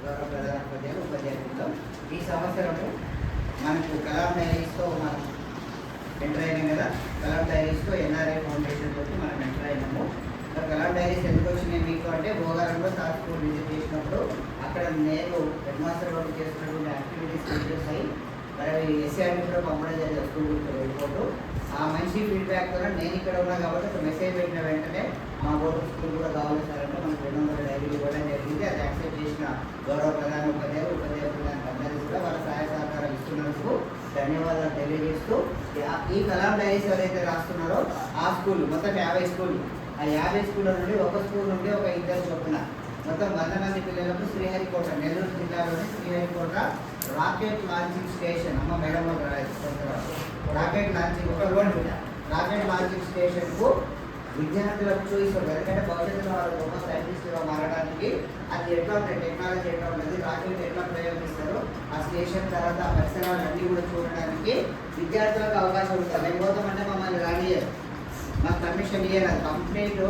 గౌరవ ప్రధాన ఉపాధ్యాయులు ఈ సంవత్సరము మనకు కలాం డైరీస్తో మనం ఎంటర్ అయినాం కదా. కలాం డైరీస్తో ఎన్ఆర్ఐ ఫౌండేషన్ తోటి మనం ఎంటర్ అయినాము. కలాం డైరీస్ ఎందుకు వచ్చినాయి మీకు అంటే భోగారంలో సార్ స్కూల్ విజిట్ చేసినప్పుడు అక్కడ నేను హెడ్ మాస్టర్ వర్క్ చేస్తున్నటువంటి యాక్టివిటీస్ చేస్తాయి మరి ఎస్ఆర్టీ కూడా పంపడం జరిగింది స్కూల్ రిపోర్టు. ఆ మంచి ఫీడ్బ్యాక్ ద్వారా నేను ఇక్కడ ఉన్నా కాబట్టి ఒక మెసేజ్ పెట్టిన వెంటనే మా బోర్డు స్కూల్ కూడా కావాలి సార్ అంటే మనకు 200 డైరీలు ఇవ్వడం జరిగింది. అది యాక్సెప్ట్ చేసిన గౌరవ ప్రధాన ఉపాధ్యాయులకు అందరికీ కూడా వాళ్ళ సహాయ సహకారం ఇస్తున్నందుకు ధన్యవాదాలు తెలియజేస్తూ ఈ కలాం డైరీస్ ఎవరైతే రాస్తున్నారో ఆ స్కూల్ మొత్తం 50 స్కూళ్ళు, ఆ 50 స్కూళ్ళ నుండి ఒక స్కూల్ నుండి ఒక 2 చొప్పున మొత్తం 100 మంది పిల్లలకు శ్రీహరికోట నెల్లూరు జిల్లాలోని శ్రీహరికోట రాకెట్ లాంచింగ్ స్టేషన్ అమ్మ మేడం రాకెట్ లాంచింగ్ ఒక రోడ్ రాకెట్ లాంచింగ్ స్టేషన్కు విద్యార్థులకు చూపిస్తారు. ఎందుకంటే భవిష్యత్తులో వాళ్ళు గొప్ప సైంటిస్టుగా మారడానికి అది ఎట్లా ఉంటుంది, టెక్నాలజీ ఎట్లా ఉంటుంది, రాకెట్ ఎట్లా ప్రయోగిస్తారు, ఆ స్టేషన్ తర్వాత ఆ పరిసరాలు అన్నీ కూడా చూడడానికి విద్యార్థులకు అవకాశం ఉంటుంది. మేము పోతామంటే మమ్మల్ని రానియరు, మాకు పర్మిషన్ ఇయ్యారు. అది కంప్లీట్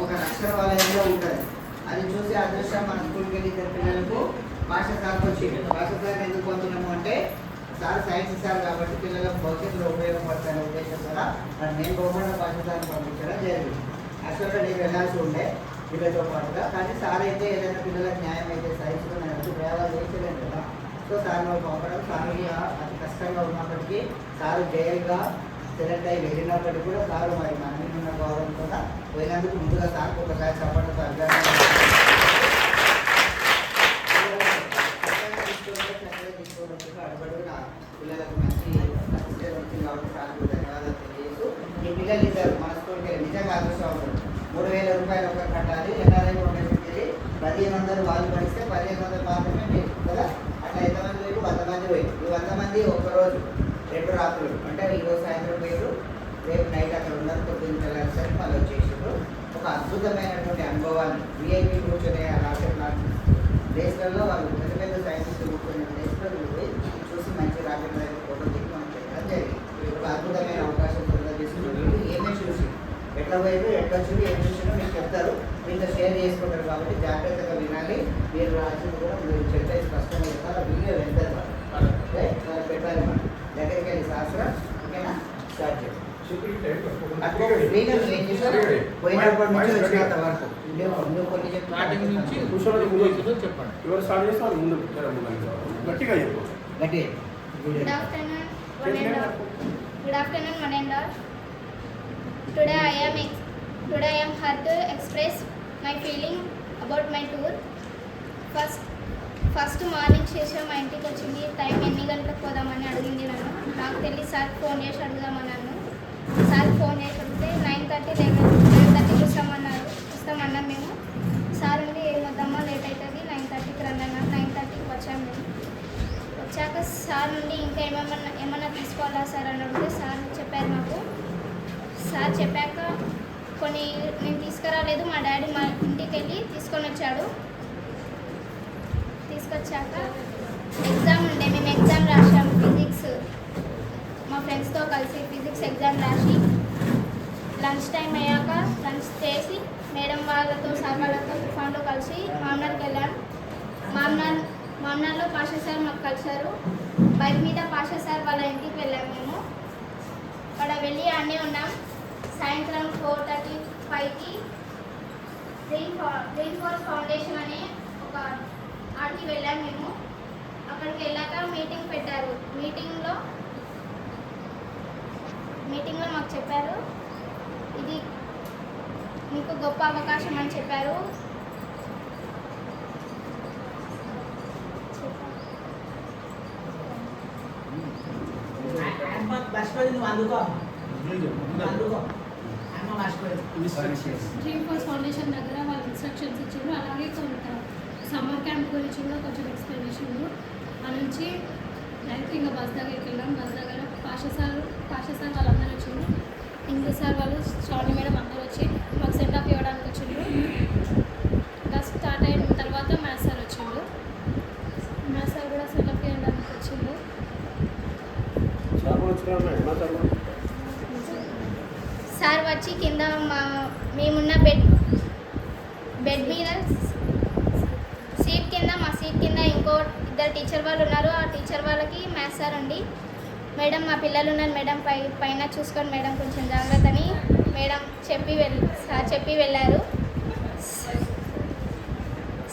ఒక అక్షర వలయంలో ఉంటుంది. అది చూసి అదృష్టం మన స్కూల్కి వెళ్ళి ఇద్దరు పిల్లలకు భాష సార్కి వచ్చింది. భాష సార్ ఎందుకు పొందుతున్నాము అంటే సార్ సైన్స్ సార్ కాబట్టి పిల్లలకు భవిష్యత్తులో ఉపయోగపడతానే ఉద్దేశం ద్వారా నేను గవర్నమెంట్ భాష సార్ని పంపించడం జరిగింది. యాక్చువల్గా నేను వెళ్ళాల్సి ఉండే పిల్లలతో పాటుగా, కానీ సార్ అయితే ఏదైనా పిల్లలకు న్యాయం అయితే సైన్స్లో నేను ఎప్పుడు ప్రయోగాలు చేసేదాను కదా. సో సార్ వాళ్ళు పంపడం సార్కి అతి కష్టంగా ఉన్నప్పటికీ సార్ జైలుగా సెలెక్ట్ అయ్యి వెళ్ళినప్పటికీ కూడా సార్ మరి మన మీద ఉన్న గౌరవం కూడా పోయినందుకు ముందుగా సార్కి ఒకసారి చెప్పడం అడుగడుగున పిల్లలకు మంచి వచ్చింది కాబట్టి సార్కు ధన్యవాదాలు తెలియజేస్తూ ఈ పిల్లలు ఇద్దరు మన స్కూల్కి వెళ్ళి నిజంగా అదృష్టం ఉంటుంది. 3000 రూపాయలు ఒకరు కట్టాలి. ఎన్ఆర్ఐ ఫౌండేషన్కి వెళ్ళి 1500 వాళ్ళు పడిస్తే 1500 మాత్రమే మీరు కదా. అట్లా ఎంతమంది పోయి 100 మంది పోయి ఈ 100 మంది ఒక్కరోజు 2 రాత్రులు అంటే ఈరోజు సాయంత్రం పోయారు, రేపు నైట్ అక్కడ ఉన్నారు, పొద్దున్న వెళ్ళాల్సరికి మళ్ళీ వచ్చేసారు. ఒక అద్భుతమైనటువంటి అనుభవాన్ని విఐపీ కూర్చొని రాకెట్ లాంటి ప్లేస్లలో వాళ్ళు పెద్ద పెద్ద సైంటిస్టులు కూర్చొని ప్లేస్లో పోయి చూసి మంచి రాకెట్ దగ్గర ఫోటో దిగి మనం చేయడం జరిగింది. ఒక అద్భుతమైన అవకాశం త్వరగా తీసుకుని ఏమేమి చూసి ఎట్లా పోయారు, ఎట్లా చూసి ఏం చూసినా మీకు చెప్తారు, మీతో షేర్ చేసుకుంటారు. కాబట్టి జాగ్రత్తగా వినాలి. మీరు రాసింది కూడా మీరు చెప్పే స్పష్టంగా చెప్తారు. వీడియో వెళ్తారు వాళ్ళు పెట్టాలి. మనం దగ్గరికి వెళ్ళి శాస్త్రం ఓకేనా స్టార్ట్ చేయాలి. పోయినప్పటి నుంచి వచ్చినంత వరకు నువ్వు కొన్ని చెప్పండి. Good afternoon, one and all. Today I am here to express my feeling about my tour. First morning చేసే మా ఇంటికి వచ్చింది. టైం ఎన్ని గంటలకు పోదామని అడిగింది నన్ను. నాకు తెలియదు. సార్కి ఫోన్ చేసి అడుగుదామన్నాను. సార్కి ఫోన్ చేసి అడిగితే 9:30 11:30 వస్తామన్నాం మేము. సార్ ఉండి ఏమొద్దామా లేట్ అవుతుంది 9:30కి రండి అన్నారు. 9:30కి వచ్చాము మేము. వచ్చాక సార్ నుండి ఇంకా ఏమన్నా తీసుకోవాలా సార్ అని అడిగితే సార్ చెప్పారు మాకు. సార్ చెప్పాక కొన్ని నేను తీసుకురాలేదు, మా డాడీ మా ఇంటికి వెళ్ళి తీసుకొని వచ్చాడు. తీసుకొచ్చాక ఎగ్జామ్ ఉండే, మేము ఎగ్జామ్ రాసాము. ఫిజిక్స్ మా ఫ్రెండ్స్తో కలిసి ఫిజిక్స్ ఎగ్జామ్ రాసి లంచ్ టైం అయ్యాక లంచ్ చేసి మేడం వాళ్ళతో సార్ వాళ్ళతో తుఫాన్లో కలిసి మామ్నార్కి వెళ్ళాను. మామ్నార్లో పాషా సార్ మాకు కలిశారు. బైక్ మీద పాషా సార్ వాళ్ళ ఇంటికి వెళ్ళాము మేము. అక్కడ వెళ్ళి అన్నీ ఉన్నాం. సాయంత్రం 4:35కి రెయిన్ ఫారెస్ట్ ఫౌండేషన్ అనే ఒక ఆడికి వెళ్ళాము మేము. అక్కడికి వెళ్ళాక మీటింగ్ పెట్టారు. మీటింగ్లో మాకు చెప్పారు ఇది మీకు గొప్ప అవకాశం అని చెప్పారు. డ్రీమ్ ఫోర్స్ ఫౌండేషన్ దగ్గర వాళ్ళు ఇన్స్ట్రక్షన్స్ ఇచ్చారు. అలాగే కొంత సమ్మర్ క్యాంప్ గురించి కూడా కొంచెం ఎక్స్ప్లెనేషన్. ఆ నుంచి డైరెక్ట్ ఇంకా బస్ దగ్గరికి వెళ్ళాం. బస్ దగ్గర పాషా సార్ వాళ్ళందరూ వచ్చిండ్రు. ఇంగ్లీష్ సార్ వాళ్ళు శ్రావణి మేడం అందరూ వచ్చి మాకు సెండ్ ఆఫ్ ఇవ్వడానికి వచ్చిండ్రు. బస్ స్టార్ట్ అయిన తర్వాత మ్యాథ్స్ సార్ వచ్చిండు. మ్యాథ్స్ సార్ కూడా సెండ్ ఆఫ్ ఇవ్వడానికి వచ్చిండు. సార్ వచ్చి కింద మేమున్న బెడ్ మీద సీట్ కింద కింద మా సీట్ కింద ఇంకో 2 టీచర్ వాళ్ళు ఉన్నారు. ఆ టీచర్ వాళ్ళకి మ్యాథ్స్ సార్ అండి, మేడం మా పిల్లలు ఉన్నారు మేడం, పైన చూసుకోండి మేడం కొంచెం జాగ్రత్త అని మేడం చెప్పి వెళ్ళారు.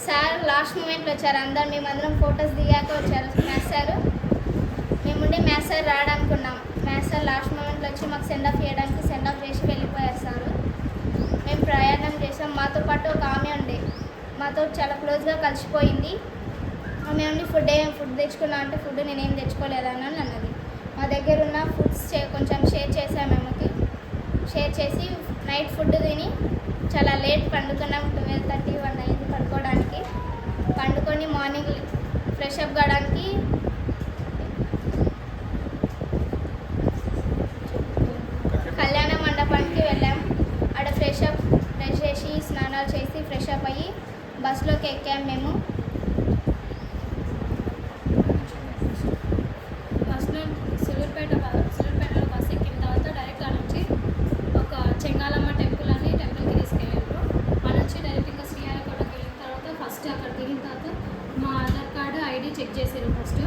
సార్ లాస్ట్ మూమెంట్లో వచ్చారు. మేమందరం ఫొటోస్ దిగాక వచ్చారు మ్యాథ్స్ సార్. మేముండి మ్యాథ్స్ సార్ రావడానుకున్నాం. మ్యాథ్స్ సార్ లాస్ట్ మూమెంట్లో వచ్చి మాకు సెండ్ ఆఫ్ చేసి వెళ్ళిపోయారు సార్. మేము ప్రయాణం చేసాం. మాతో పాటు ఒక ఆమె ఉండే, మాతో చాలా క్లోజ్గా కలిసిపోయింది. ఆమె ఉండి ఫుడ్ తెచ్చుకున్నా అంటే ఫుడ్ నేనేం తెచ్చుకోలేదని అన్నది. మా దగ్గర ఉన్న ఫుడ్స్ కొంచెం షేర్ చేసాము. ఆమెకి షేర్ చేసి నైట్ ఫుడ్ తిని చాలా లేట్ పండుకున్నాం. 12:30, 1 అయింది పడుకోవడానికి. పండుకొని మార్నింగ్ ఫ్రెష్ అప్ కావడానికి కళ్యాణ మండపానికి వెళ్ళాం. ఆడ ఫ్రెష్ చేసి స్నానాలు చేసి ఫ్రెష్ అప్ అయ్యి బస్సులోకి ఎక్కాం. మేము సూలూరుపేటలో బస్సు ఎక్కిన తర్వాత డైరెక్ట్ నుంచి ఒక చెంగాలమ్మ టెంపుల్కి తీసుకెళ్ళారు. ఆ నుంచి డైరెక్ట్గా శ్రీహరికోటకి వెళ్ళిన తర్వాత ఫస్ట్ అక్కడ దిగిన తర్వాత మా ఆధార్ కార్డు ఐడి చెక్ చేసారు ఫస్ట్.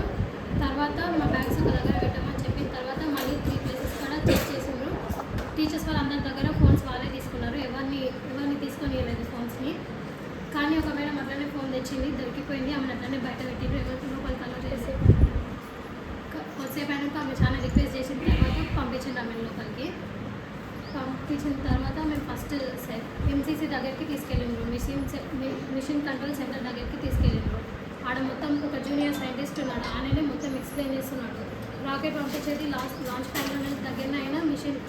తర్వాత మా బ్యాగ్స్ ఒక దగ్గర పెట్టమని చెప్పిన తర్వాత మళ్ళీ 3 ప్లేసెస్ కూడా చెక్ చేసారు. టీచర్స్ వాళ్ళందరి దగ్గర ఫోన్స్ వాళ్ళే తీసుకున్నారు. ఎవరిని తీసుకొని వెళ్ళలేదు ఫోన్స్ని. కానీ ఒక మేడం అట్లనే ఫోన్ తెచ్చింది, దొరికిపోయింది. ఆమెను అట్లనే బయట పెట్టిండ్రు. ఎవరికి లోపలికి అలో చేసి కొద్దిసేపు అయినాక ఆమె చాలా రిక్వెస్ట్ చేసిన తర్వాత పంపించింది. ఆమె లోపలికి పంపించిన తర్వాత మేము ఫస్ట్ ఎంసీసీ దగ్గరికి తీసుకెళ్ళిండ్రు. మిషన్ కంట్రోల్ సెంటర్ దగ్గరికి తీసుకెళ్ళిండ్రు. ఆడ మొత్తం ఒక జూనియర్ సైంటిస్ట్ ఉన్నాడు. ఆయననే మొత్తం ఎక్స్ప్లెయిన్ చేస్తున్నాడు. రాకెట్ పంపించేది లాంచ్ ప్యాడ్లో దగ్గర అయినా మిషన్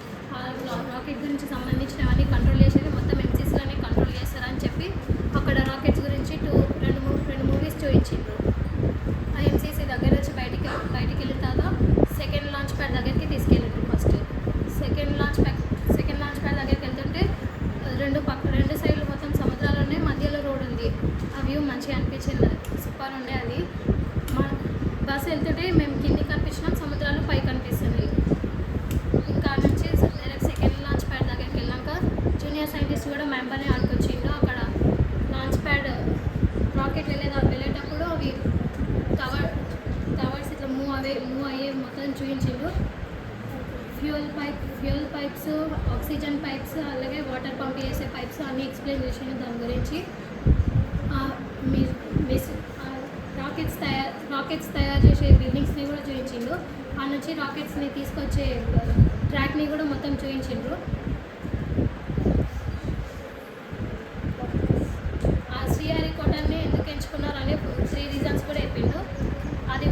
రాకెట్ గురించి సంబంధించినవన్నీ కంట్రోల్ చేసేది మొత్తం ఎంసీసీలోనే కంట్రోల్ చేస్తారని చెప్పి అక్కడ రాకెట్స్ గురించి రెండు మూవీస్ చూపించిండ్రు. ఆ ఎంసీసీ దగ్గర నుంచి బయటికి వెళ్ళిన తర్వాత సెకండ్ లాంచ్ ప్యాడ్ దగ్గరికి తీసుకెళ్ళిండ్రు. ఫస్ట్ సెకండ్ లాంచ్ ప్యాడ్ దగ్గరికి వెళ్తుంటే రెండు సైడ్లు మొత్తం సముద్రాలు ఉన్నాయి, మధ్యలో రోడ్ ఉంది. ఆ వ్యూ మంచిగా అనిపించింది, సూపర్ ఉండే అది. మా బస్సు వెళ్తుంటే మేము కిందికి కనిపించినాం, సముద్రాలు పై కనిపిస్తుంది. ఇంకా నుంచి డైరెక్ట్ సెకండ్ లాంచ్ ప్యాడ్ దగ్గరికి వెళ్ళాక జూనియర్ సైంటిస్ట్ కూడా మెంబర్ని ఆడుకొచ్చిండు. అక్కడ లాంచ్ ప్యాడ్ రాకెట్ వెళ్ళేటప్పుడు అవి టవర్స్ ఇట్లా మూవ్ అయ్యే మొత్తం చూపించిండు. ఫ్యూయల్ పైప్స్, ఆక్సిజన్ పైప్స్, అలాగే వాటర్ పంప్ చేసే పైప్స్ అన్నీ ఎక్స్ప్లెయిన్ చేసిండు దాని గురించి. రాకెట్స్ తయారు చేసే బిల్డింగ్స్ని కూడా చూపించిండు. ఆ నుంచి రాకెట్స్ని తీసుకొచ్చే ట్రాక్ని కూడా మొత్తం చూపించిండ్రు. ఆ శ్రీహరికోటని ఎందుకు ఎంచుకున్నారు అనే 3 రీజన్స్ కూడా చెప్పిండు. అది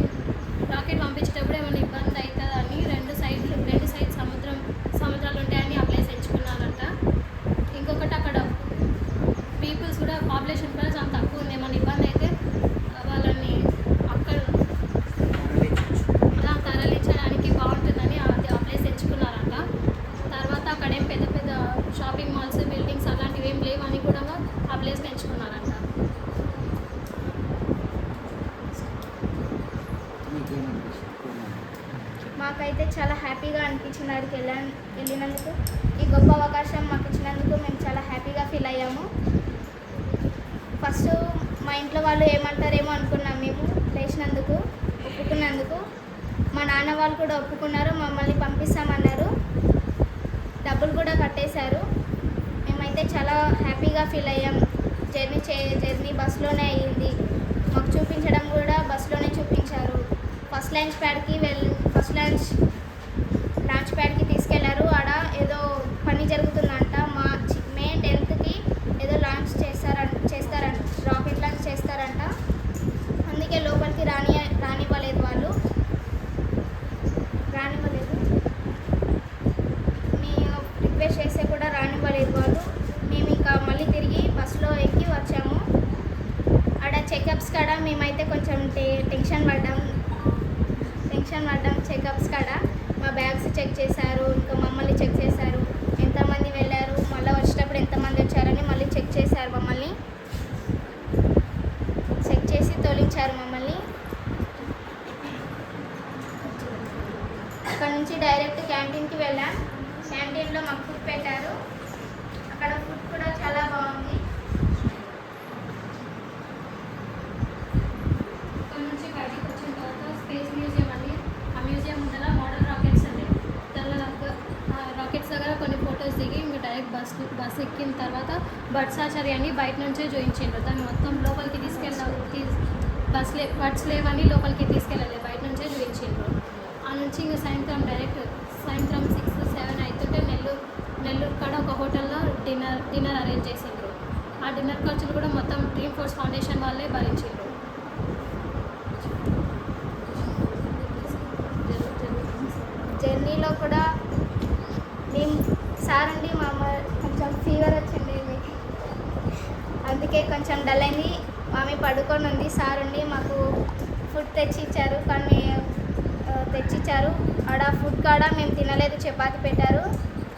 రాకెట్ పంపించేటప్పుడు ఏమైనా ఇబ్బంది అవుతుందా అని రెండు సైడ్ సముద్రాలు ఉంటాయని ఆ ప్లేస్ ఎంచుకున్నారంట. ఇంకొకటి అక్కడ పీపుల్స్ కూడా పాపులేషన్ కూడా చాలా తక్కువ ఉంది. ఏమైనా ఇబ్బంది అయితే వాళ్ళని అక్కడ తరలించడానికి బాగుంటుందని ఆ ప్లేస్ ఎంచుకున్నారంట. తర్వాత అక్కడ ఏం పెద్ద షాపింగ్ మాల్స్, బిల్డింగ్స్ అలాంటివి ఏం లేవని కూడా ఆ ప్లేస్ని ఎంచుకున్నారంట. మాకైతే చాలా హ్యాపీగా అనిపించింది. అక్కడికి వెళ్ళినందుకు, ఈ గొప్ప అవకాశం మాకు ఇచ్చినందుకు మేము చాలా హ్యాపీగా ఫీల్ అయ్యాము. ఫస్ట్ మా ఇంట్లో వాళ్ళు ఏమంటారేమో అనుకున్నాం. మేము లేచినందుకు ఒప్పుకున్నందుకు మా నాన్న వాళ్ళు కూడా ఒప్పుకున్నారు, మమ్మల్ని పంపిస్తామన్నారు, డబ్బులు కూడా కట్టేశారు. మేమైతే చాలా హ్యాపీగా ఫీల్ అయ్యాం. జర్నీ బస్సులోనే అయ్యింది. మాకు చూపించడం కూడా బస్సులోనే చూపించారు. ఫస్ట్ లాంచ్ ప్యాడ్కి తీసుకెళ్లారు. ఆడ ఏదో పని జరుగుతుందంట. మే 10th ఏదో లాంచ్ చేస్తారంట, రాకెట్ లాంచ్ చేస్తారంట. అందుకే లోపలికి రానివ్వలేదు వాళ్ళు. మేము రిక్వెస్ట్ చేస్తే కూడా రానివ్వలేదు వాళ్ళు. మేము ఇంకా మళ్ళీ తిరిగి బస్సులో ఎక్కి వచ్చాము. ఆడ చెకప్స్ కాడ మేమైతే కొంచెం టెన్షన్ పడ్డాం. చెకప్స్ కాడ మా బ్యాగ్స్ చెక్ చేశారు, ఇంకా మమ్మల్ని చెక్ చేశారు. ఎంతమంది వెళ్ళారు, మళ్ళీ వచ్చేటప్పుడు ఎంతమంది వచ్చారని మళ్ళీ చెక్ చేశారు. మమ్మల్ని చెక్ చేసి తోలించారు మమ్మల్ని. అక్కడ నుంచి డైరెక్ట్ క్యాంటీన్కి వెళ్ళాం. క్యాంటీన్లో మాకు ఫుడ్ పెట్టారు. అక్కడ ఫుడ్ కూడా చాలా బాగుంది. ఎక్కిన తర్వాత బర్డ్స్ ఆచారి అని బయట నుంచే చూపించిండ్రు. దాన్ని మొత్తం లోపలికి బర్డ్స్ లేవని లోపలికి తీసుకెళ్ళలేదు, బయట నుంచే చూపించిండ్రు. ఆ నుంచి ఇంకా సాయంత్రం 6-7 అవుతుంటే నెల్లూరు కాడ ఒక హోటల్లో డిన్నర్ అరేంజ్ చేసిండ్రు. ఆ డిన్నర్ ఖర్చులు కూడా మొత్తం డ్రీమ్ ఫోర్స్ ఫౌండేషన్ వాళ్ళే భరించిండ్రు. జర్నీలో కూడా మేము సార్ అండి మా అమ్మ కొంచెం ఫీవర్ వచ్చింది, అందుకే కొంచెం డల్ అయింది. ఆమె పడుకొని ఉంది. సార్ ఉండి మాకు ఫుడ్ తెచ్చిచ్చారు, కానీ తెచ్చిచ్చారు. ఆడ ఫుడ్ కాడ మేము తినలేదు, చపాతి పెట్టారు.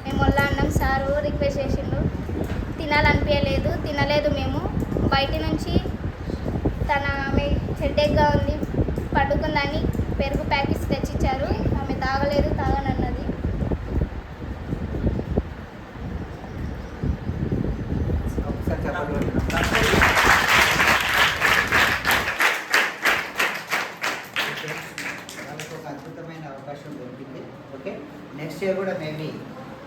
మేము వల్ల అన్నం సారు రిక్వెస్ట్ చేసిండు, తినలేదు. మేము బయట నుంచి ఆమె హెడేక్గా ఉంది పడుకుందని పెరుగు ప్యాకెట్స్ తెచ్చిచ్చారు. ఆమె తాగనన్నది. వాళ్ళకు ఒక అద్భుతమైన అవకాశం దొరికింది. ఓకే, నెక్స్ట్ ఇయర్ కూడా మేబీ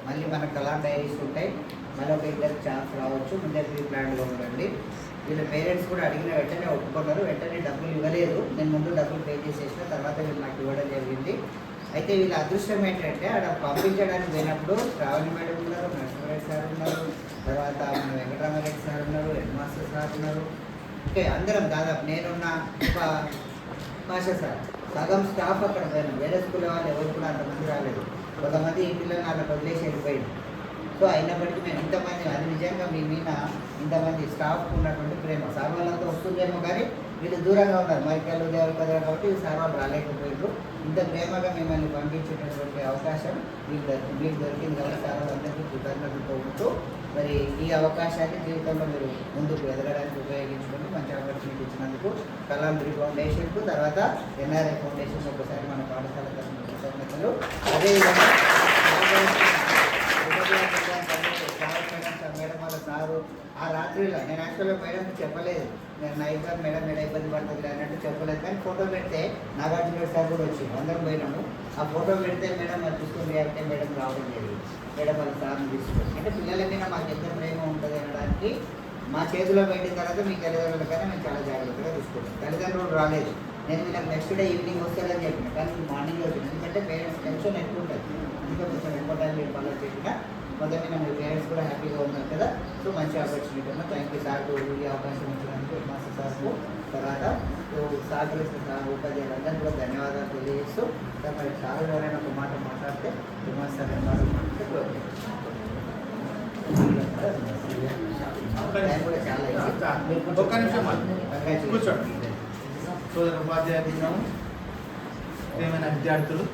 మళ్ళీ మన కలాం డైరీస్ ఉంటాయి, మళ్ళీ ఒక ఇద్దరు ఛాన్స్ రావచ్చు. ముందే ప్లాన్గా ఉండండి. వీళ్ళ పేరెంట్స్ కూడా అడిగిన వెంటనే ఒప్పుకున్నారు. వెంటనే డబ్బులు ఇవ్వలేదు, నేను ముందు డబ్బులు పే చేసేసిన తర్వాత వీళ్ళు నాకు ఇవ్వడం జరిగింది. అయితే వీళ్ళ అదృష్టం ఏంటంటే అక్కడ పంపించడానికి పోయినప్పుడు శ్రావణి మేడం ఉన్నారు, నరసింహరెడ్డి సార్ ఉన్నారు, తర్వాత మన వెంకటరామారెడ్డి సార్ ఉన్నారు, హెడ్ మాస్టర్ సార్ ఉన్నారు. ఓకే, అందరం దాదాపు నేనున్న ఒక భాష సార్ సగం స్టాఫ్ అక్కడ పోయినాం. వేరే స్కూల్ వాళ్ళు ఎవరు కూడా అంతమంది రాలేదు. కొంతమంది ఈ పిల్లల్ని వాళ్ళకి వదిలేసి వెళ్ళిపోయింది. సో అయినప్పటికీ మేము ఇంతమంది, అది నిజంగా మీ మీద ఇంతమంది స్టాఫ్ ఉన్నటువంటి ప్రేమ. సార్ వాళ్ళంతా వస్తుందేమో కానీ వీళ్ళు దూరంగా ఉన్నారు, మైకల్ దేవరు కదా, కాబట్టి సార్ వాళ్ళు రాలేకపోయారు. ఇంత ప్రేమగా మిమ్మల్ని పంపించేటటువంటి అవకాశం మీకు దొరికింది కాబట్టి సార్ వాళ్ళందరికీ కృతజ్ఞతలతో ఉంటూ మరి ఈ అవకాశాన్ని జీవితంలో మీరు ముందుకు ఎదగడానికి ఉపయోగించుకొని మంచి ఆపర్చునిటీ ఇచ్చినందుకు కలాం డ్రీమ్ ఫౌండేషన్కు, తర్వాత ఎన్ఆర్ఐ ఫౌండేషన్ ఒకసారి మన పాఠశాల తరఫున కృతజ్ఞతలు. అదేవిధంగా మేడం వాళ్ళ సారు ఆ రాత్రిలో నేను యాక్చువల్గా మేడం చెప్పలేదు, నేను నైట్ మేడం ఇబ్బంది పడుతుంది అన్నట్టు చెప్పలేదు. కానీ ఫోటో పెడితే నాగార్జున సార్ కూడా వచ్చింది, అందరం పోయినాము. ఆ ఫోటో పెడితే మేడం అది చూసుకుని అంటే మేడం రావడం జరిగింది. మేడం వాళ్ళ సార్ని తీసుకొని అంటే పిల్లల మీద మాకు ఎంత ప్రేమ ఉంటుంది అనడానికి మా చేతిలో పెట్టిన తర్వాత మీ తల్లిదండ్రులకైనా మేము చాలా జాగ్రత్తగా చూసుకుంటాం. తల్లిదండ్రులు రాలేదు, నేను వీళ్ళకి నెక్స్ట్ డే ఈవినింగ్ వస్తారని చెప్పిన, కానీ మార్నింగ్ వచ్చింది. ఎందుకంటే పేరెంట్స్ టెన్షన్ ఎక్కువ ఉంటుంది, అందుకే కొంచెం ఎక్కువ టైం మీరు ఫాలో చేసిన మొదటి మీ పేరెంట్స్ కూడా హ్యాపీగా ఉన్నారు కదా. సో మంచి ఆపర్చునిటీ ఉన్నా. థ్యాంక్ యూ సార్ ఈ అవకాశం ఇచ్చినందుకు మాస్టర్ సార్కు, తర్వాత సహకరిస్తున్న సార్ ఉపాధ్యాయులందరూ కూడా ధన్యవాదాలు తెలియజేస్తూ మరి సార్ ఎవరైనా ఒక మాట మాట్లాడితే మాస్టర్ సార్ మాట్లాడితే కూడా చాలా ఒక్క నిమిషం కూర్చోండి. సోదర ఉపాధ్యాయ దినము, ఏమైనా విద్యార్థులు,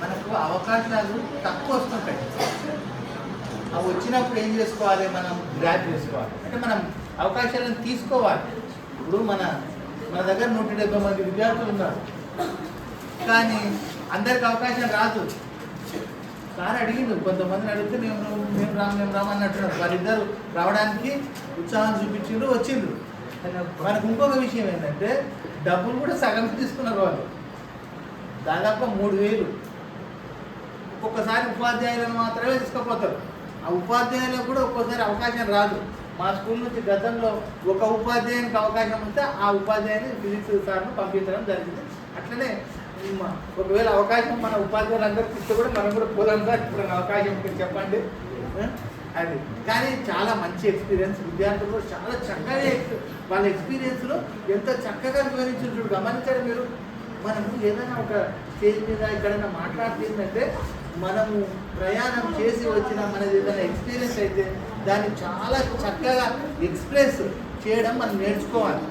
మనకు అవకాశాలు తక్కువ వస్తుంటాయి. అవి వచ్చినప్పుడు ఏం చేసుకోవాలి, మనం గ్రాప్ చేసుకోవాలి. అంటే మనం అవకాశాలను తీసుకోవాలి. ఇప్పుడు మన దగ్గర 170 మంది విద్యార్థులు ఉన్నారు, కానీ అందరికి అవకాశం రాదు. సార్ అడిగిండు, కొంతమందిని అడిగితే మేము రాము అన్నట్టున్నారు. వాళ్ళిద్దరు రావడానికి ఉత్సాహం చూపించిండ్రు, వచ్చిండ్రు. మనకు ఇంకొక విషయం ఏంటంటే డబ్బులు కూడా సగం తీసుకున్నారు వాళ్ళు, దాదాపు 3000. ఒక్కొక్కసారి ఉపాధ్యాయులను మాత్రమే తీసుకుపోతారు. ఆ ఉపాధ్యాయులకు కూడా ఒక్కోసారి అవకాశం రాదు. మా స్కూల్ నుంచి గతంలో ఒక ఉపాధ్యాయునికి అవకాశం వస్తే ఆ ఉపాధ్యాయుని ఫిజిక్స్ సార్ను పంపించడం జరిగింది. అట్లనే ఒకవేళ అవకాశం మన ఉపాధ్యాయులందరికీ ఇస్తే కూడా మనం కూడా పోదాం సార్, ఇప్పుడు అవకాశం ఉంటుంది చెప్పండి అది. కానీ చాలా మంచి ఎక్స్పీరియన్స్, విద్యార్థులు కూడా చాలా చక్కగా వాళ్ళ ఎక్స్పీరియన్స్లో ఎంత చక్కగా వివరించారు. గమనించారు మీరు. మనము ఏదైనా ఒక స్టేజ్ మీద ఎక్కడైనా మాట్లాడుతుందంటే మనము ప్రయాణం చేసి వచ్చిన మనది ఏదైనా ఎక్స్పీరియన్స్ అయితే దాన్ని చాలా చక్కగా ఎక్స్ప్రెస్ చేయడం మనం నేర్చుకోవాలి.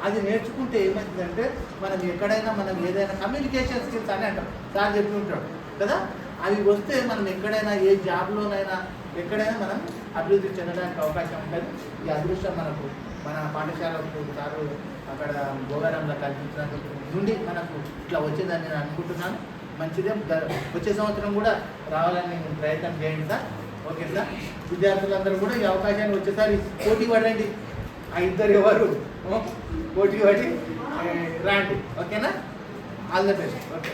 అది నేర్చుకుంటే ఏమవుతుందంటే మనం ఎక్కడైనా మనం ఏదైనా కమ్యూనికేషన్ స్కిల్స్ అని అంటాం, సార్ చెప్పి ఉంటాడు కదా, అవి వస్తే మనం ఎక్కడైనా ఏ జాబ్లోనైనా ఎక్కడైనా మనం అభివృద్ధి చెందడానికి అవకాశం ఉంటుంది. ఈ అదృష్టం మనకు మన పాఠశాలకు సారు అక్కడ భోగారంలో కల్పించినందుకు నుండి మనకు ఇట్లా వచ్చిందని నేను అనుకుంటున్నాను. మంచిదే, వచ్చే సంవత్సరం కూడా రావాలని ప్రయత్నం చేయండి సార్. ఓకే సార్, విద్యార్థులందరూ కూడా ఈ అవకాశాన్ని వచ్చేసారి పోటీ పడండి. ఆ ఇద్దరు ఎవరు పోటీ పడి రాండి. ఓకేనా? All the best. ఓకే.